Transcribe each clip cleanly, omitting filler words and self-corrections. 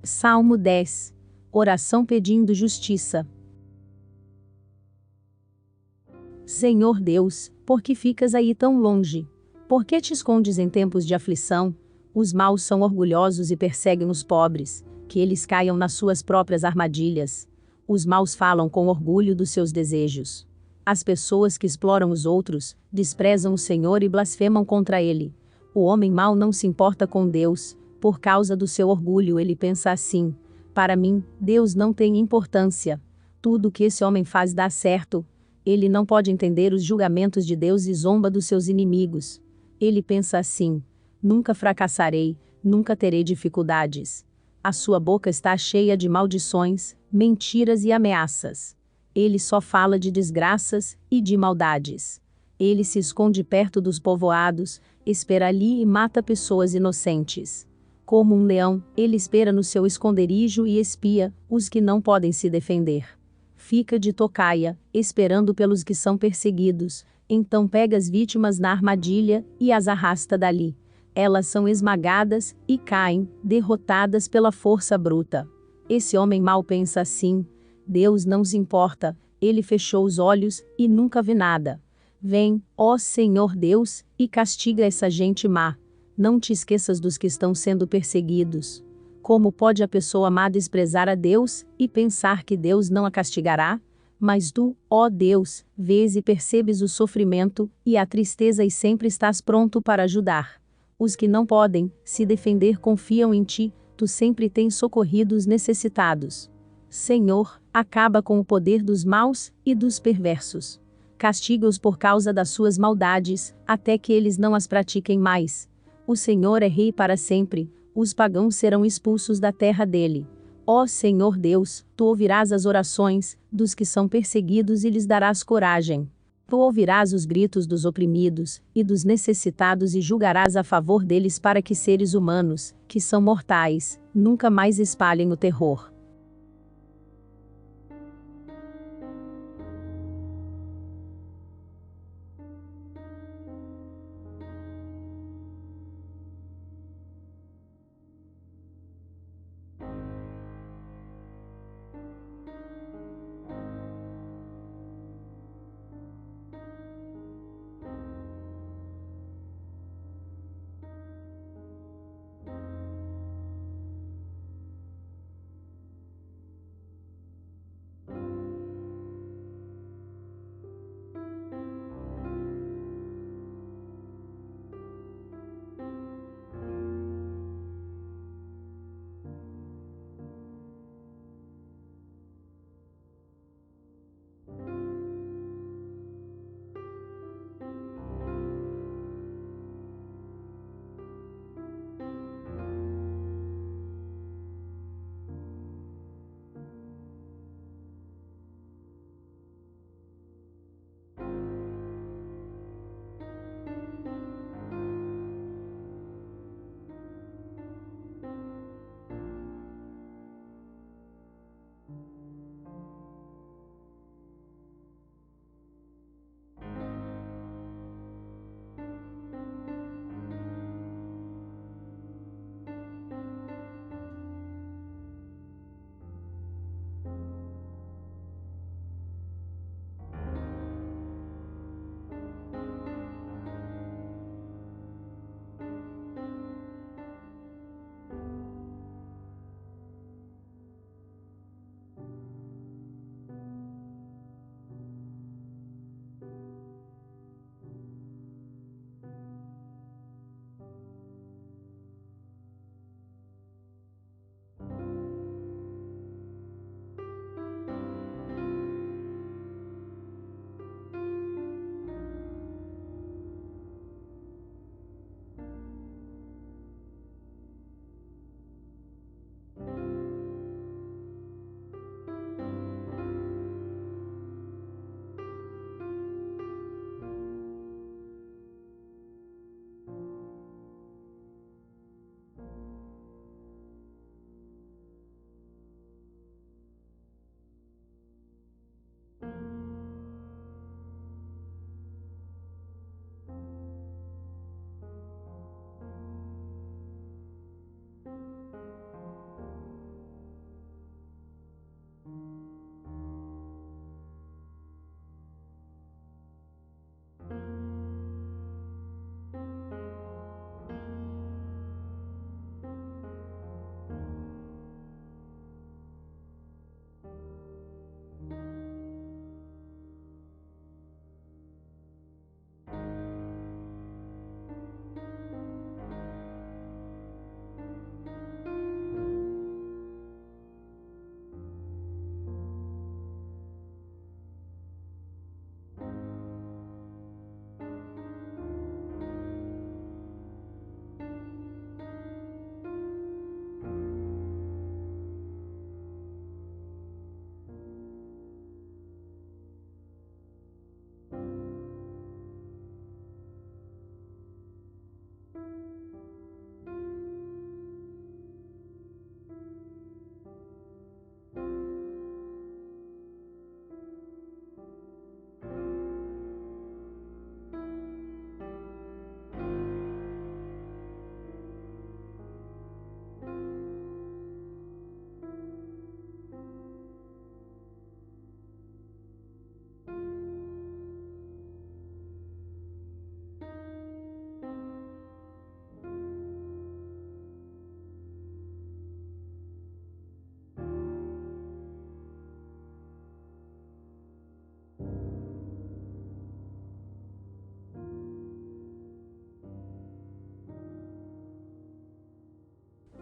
Salmo 10. Oração pedindo justiça. Senhor Deus, por que ficas aí tão longe? Por que te escondes em tempos de aflição? Os maus são orgulhosos e perseguem os pobres, que eles caiam nas suas próprias armadilhas. Os maus falam com orgulho dos seus desejos. As pessoas que exploram os outros, desprezam o Senhor e blasfemam contra ele. O homem mau não se importa com Deus, por causa do seu orgulho ele pensa assim: para mim, Deus não tem importância. Tudo que esse homem faz dá certo. Ele não pode entender os julgamentos de Deus e zomba dos seus inimigos. Ele pensa assim: nunca fracassarei, nunca terei dificuldades. A sua boca está cheia de maldições, mentiras e ameaças. Ele só fala de desgraças e de maldades. Ele se esconde perto dos povoados, espera ali e mata pessoas inocentes. Como um leão, ele espera no seu esconderijo e espia os que não podem se defender. Fica de tocaia, esperando pelos que são perseguidos, então pega as vítimas na armadilha e as arrasta dali. Elas são esmagadas e caem, derrotadas pela força bruta. Esse homem mau pensa assim: Deus não se importa, ele fechou os olhos e nunca vê nada. Vem, ó Senhor Deus, e castiga essa gente má. Não te esqueças dos que estão sendo perseguidos. Como pode a pessoa má desprezar a Deus e pensar que Deus não a castigará? Mas tu, ó Deus, vês e percebes o sofrimento e a tristeza e sempre estás pronto para ajudar. Os que não podem se defender confiam em ti, tu sempre tens socorrido os necessitados. Senhor, acaba com o poder dos maus e dos perversos. Castiga-os por causa das suas maldades, até que eles não as pratiquem mais. O Senhor é rei para sempre, os pagãos serão expulsos da terra dele. Ó Senhor Deus, tu ouvirás as orações dos que são perseguidos e lhes darás coragem. Tu ouvirás os gritos dos oprimidos e dos necessitados e julgarás a favor deles para que seres humanos, que são mortais, nunca mais espalhem o terror.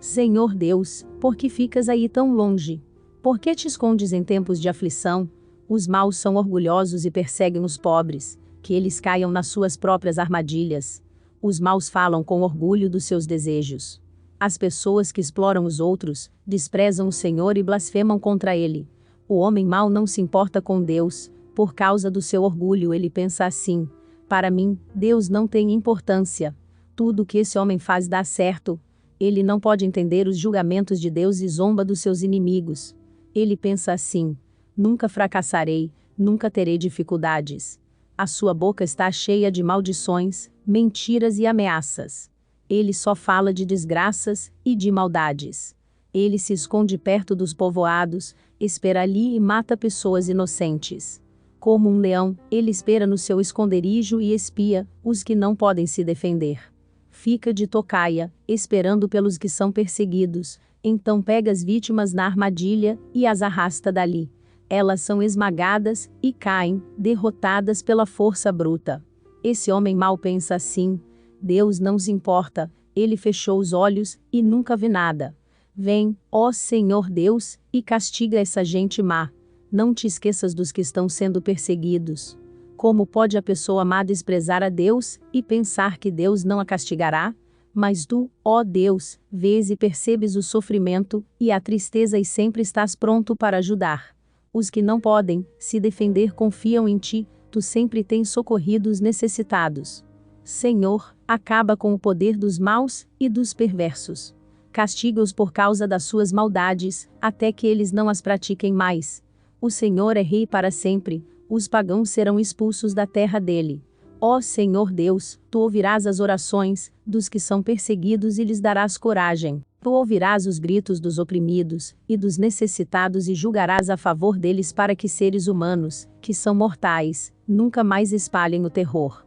Senhor Deus, por que ficas aí tão longe? Por que te escondes em tempos de aflição? Os maus são orgulhosos e perseguem os pobres, que eles caiam nas suas próprias armadilhas. Os maus falam com orgulho dos seus desejos. As pessoas que exploram os outros, desprezam o Senhor e blasfemam contra ele. O homem mau não se importa com Deus, por causa do seu orgulho ele pensa assim: para mim, Deus não tem importância. Tudo que esse homem faz dá certo. Ele não pode entender os julgamentos de Deus e zomba dos seus inimigos. Ele pensa assim: nunca fracassarei, nunca terei dificuldades. A sua boca está cheia de maldições, mentiras e ameaças. Ele só fala de desgraças e de maldades. Ele se esconde perto dos povoados, espera ali e mata pessoas inocentes. Como um leão, ele espera no seu esconderijo e espia os que não podem se defender. Fica de tocaia, esperando pelos que são perseguidos, então pega as vítimas na armadilha e as arrasta dali. Elas são esmagadas e caem, derrotadas pela força bruta. Esse homem mau pensa assim: Deus não se importa, ele fechou os olhos e nunca vê nada. Vem, ó Senhor Deus, e castiga essa gente má. Não te esqueças dos que estão sendo perseguidos. Como pode a pessoa má desprezar a Deus e pensar que Deus não a castigará? Mas tu, ó Deus, vês e percebes o sofrimento e a tristeza e sempre estás pronto para ajudar. Os que não podem se defender confiam em ti, tu sempre tens socorrido os necessitados. Senhor, acaba com o poder dos maus e dos perversos. Castiga-os por causa das suas maldades, até que eles não as pratiquem mais. O Senhor é rei para sempre, os pagãos serão expulsos da terra dele. Ó Senhor Deus, tu ouvirás as orações dos que são perseguidos e lhes darás coragem. Tu ouvirás os gritos dos oprimidos e dos necessitados e julgarás a favor deles para que seres humanos, que são mortais, nunca mais espalhem o terror.